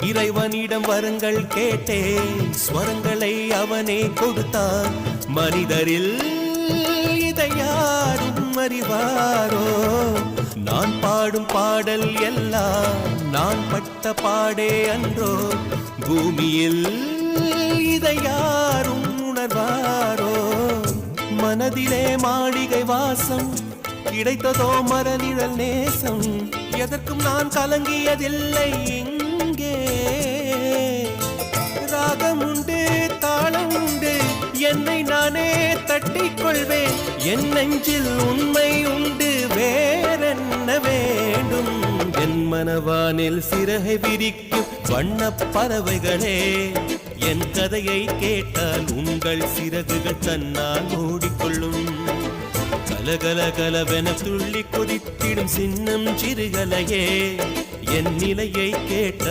இறைவனிடம் வரங்கள் கேட்டேன், ஸ்வரங்களை அவனே கொடுத்தான். மனிதரில் இதை யாரும் அறிவாரோ? நான் பாடும் பாடல் எல்லாம் நான் பட்ட பாடே அன்றோ? பூமியில் இதை யாரும் உணர்வாரோ? மனதிலே மாளிகை வாசம், கிடைத்ததோ மரநிழல் நேசம். எதற்கும் நான் கலங்கியதில்லை இங்கே. ராகம் உண்டு, தாளம் உண்டு, என்னை நானே தட்டிக் கொள்வேன். என் நெஞ்சில் உண்மை உண்டு, வேறென்ன வேண்டும்? என் மனவானில் சிறகை விரிக்கும் வண்ணப் பறவைகளே, என் கதையை கேட்டால் உங்கள் சிறகுகள் தன்னால் மூடிக்கொள்ளும். கலகல கலவென துள்ளி கொதித்திடும் சின்னம் சிறுகலையே, என் நிலையை கேட்ட